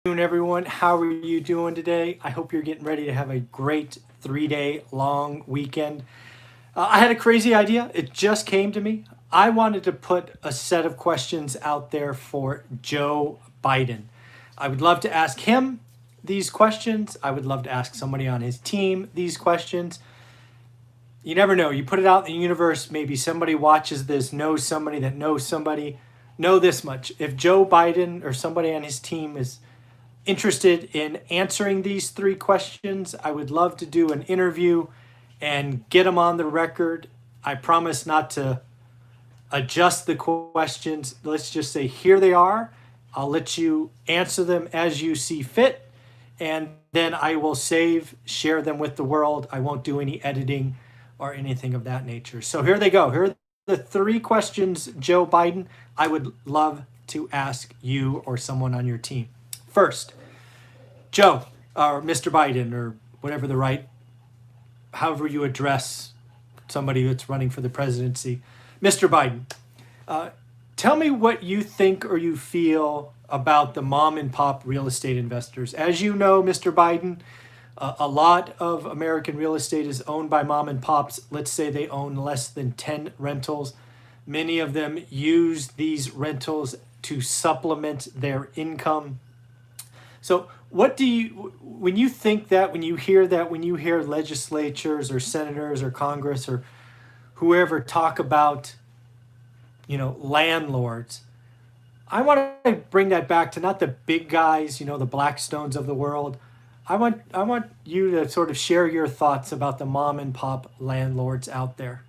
Everyone. How are you doing today? I hope you're getting ready to have a great 3 day long weekend. I had a crazy idea. It just came to me. I wanted to put a set of questions out there for Joe Biden. I would love to ask him these questions. I would love to ask somebody on his team these questions. You never know. You put it out in the universe, maybe somebody watches this, knows somebody that knows somebody. Know this much. If Joe Biden or somebody on his team is interested in answering these three questions, I would love to do an interview and get them on the record. I promise not to adjust the questions. Let's just say here they are. I'll let you answer them as you see fit, and then I will share them with the world. I won't do any editing or anything of that nature. So here they go. Here are the three questions, Joe Biden, I would love to ask you or someone on your team. First, Joe, or Mr. Biden, or whatever however you address somebody that's running for the presidency. Mr. Biden, tell me what you think or you feel about the mom and pop real estate investors. As you know, Mr. Biden, a lot of American real estate is owned by mom and pops. Let's say they own less than 10 rentals. Many of them use these rentals to supplement their income. So when you think that, when you hear legislatures or senators or Congress or whoever talk about, landlords, I want to bring that back to not the big guys, the Blackstones of the world. I want you to sort of share your thoughts about the mom and pop landlords out there.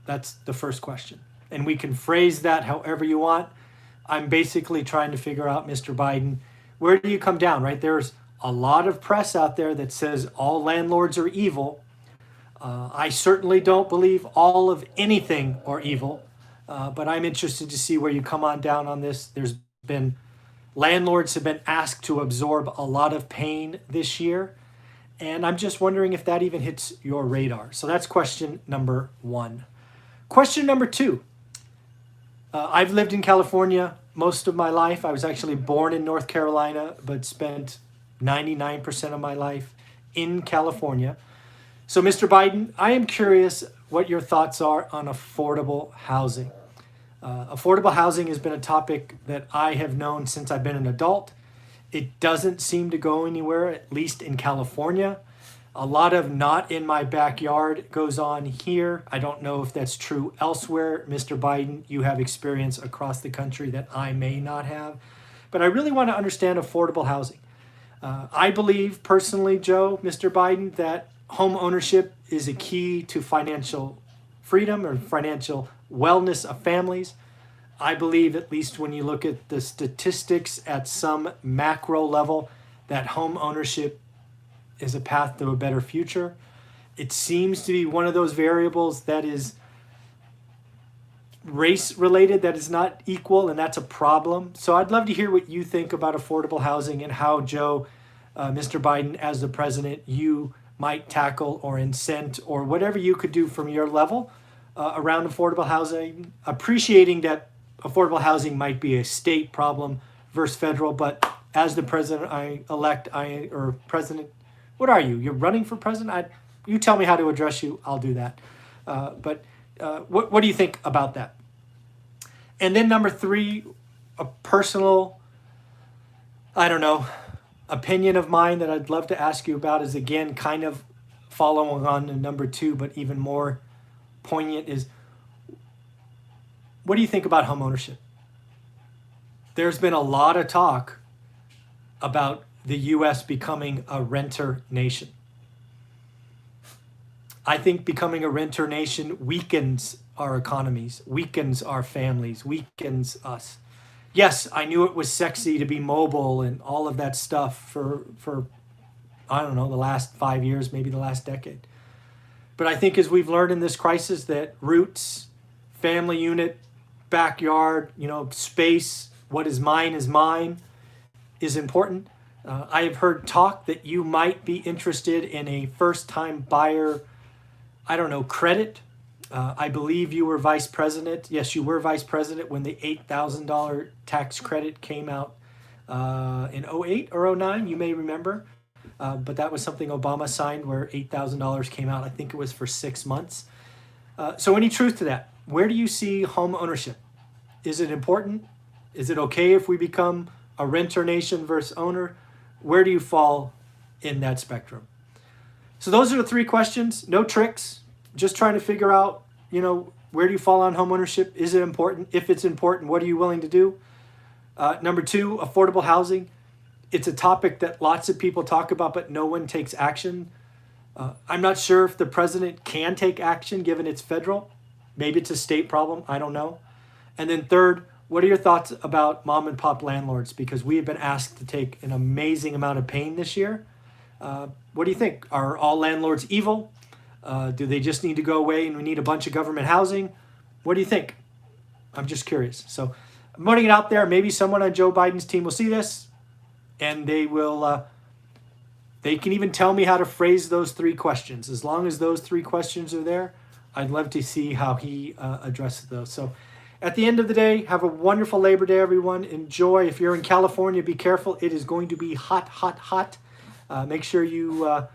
That's the first question. And we can phrase that however you want. I'm basically trying to figure out, Mr. Biden, where do you come down, right? There's a lot of press out there that says all landlords are evil. I certainly don't believe all of anything are evil, but I'm interested to see where you come on down on this. Landlords have been asked to absorb a lot of pain this year, and I'm just wondering if that even hits your radar. So that's question number one. Question number two. I've lived in California most of my life. I was actually born in North Carolina, but spent 99% of my life in California. So, Mr. Biden, I am curious what your thoughts are on affordable housing. Affordable housing has been a topic that I have known since I've been an adult. It doesn't seem to go anywhere, at least in California. A lot of not in my backyard goes on here. I don't know if that's true elsewhere. Mr. Biden, you have experience across the country that I may not have. But I really want to understand affordable housing. I believe personally, Joe, Mr. Biden, that home ownership is a key to financial freedom or financial wellness of families. I believe, at least when you look at the statistics at some macro level, that home ownership is a path to a better future. It seems to be one of those variables that is race related, that is not equal, and that's a problem. So I'd love to hear what you think about affordable housing and how, Joe, Mr. Biden, as the president, you might tackle or incent or whatever you could do from your level around affordable housing, appreciating that affordable housing might be a state problem versus federal, but as the president-elect, or president, what are you? You're running for president? You tell me how to address you, I'll do that. But what do you think about that? And then number three, a personal, opinion of mine that I'd love to ask you about is, again, kind of following on to number two, but even more poignant is, what do you think about home ownership? There's been a lot of talk about the U.S. becoming a renter nation. I think becoming a renter nation weakens our economies, weakens our families, weakens us. Yes, I knew it was sexy to be mobile and all of that stuff for the last 5 years, maybe the last decade. But I think as we've learned in this crisis that roots, family unit, backyard, space, what is mine is important. I have heard talk that you might be interested in a first-time buyer, credit. I believe you were vice president. Yes, you were vice president when the $8,000 tax credit came out in '08 or '09, you may remember. But that was something Obama signed where $8,000 came out. I think it was for 6 months. So any truth to that? Where do you see home ownership? Is it important? Is it okay if we become a renter nation versus owner? Where do you fall in that spectrum? So those are the 3 questions. No tricks. Just trying to figure out, where do you fall on home ownership? Is it important? If it's important, what are you willing to do? Number 2, affordable housing. It's a topic that lots of people talk about, but no one takes action. I'm not sure if the president can take action given it's federal. Maybe it's a state problem. I don't know. And then 3rd, what are your thoughts about mom and pop landlords? Because we have been asked to take an amazing amount of pain this year. What do you think? Are all landlords evil? Do they just need to go away and we need a bunch of government housing? What do you think? I'm just curious. So I'm putting it out there. Maybe someone on Joe Biden's team will see this and they will, they can even tell me how to phrase those 3 questions. As long as those 3 questions are there, I'd love to see how he addresses those. So at the end of the day, have a wonderful Labor Day, everyone. Enjoy. If you're in California, be careful. It is going to be hot, hot, hot. Make sure you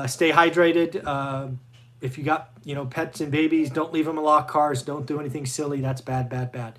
stay hydrated. If you got, pets and babies, don't leave them in locked cars. Don't do anything silly. That's bad, bad, bad.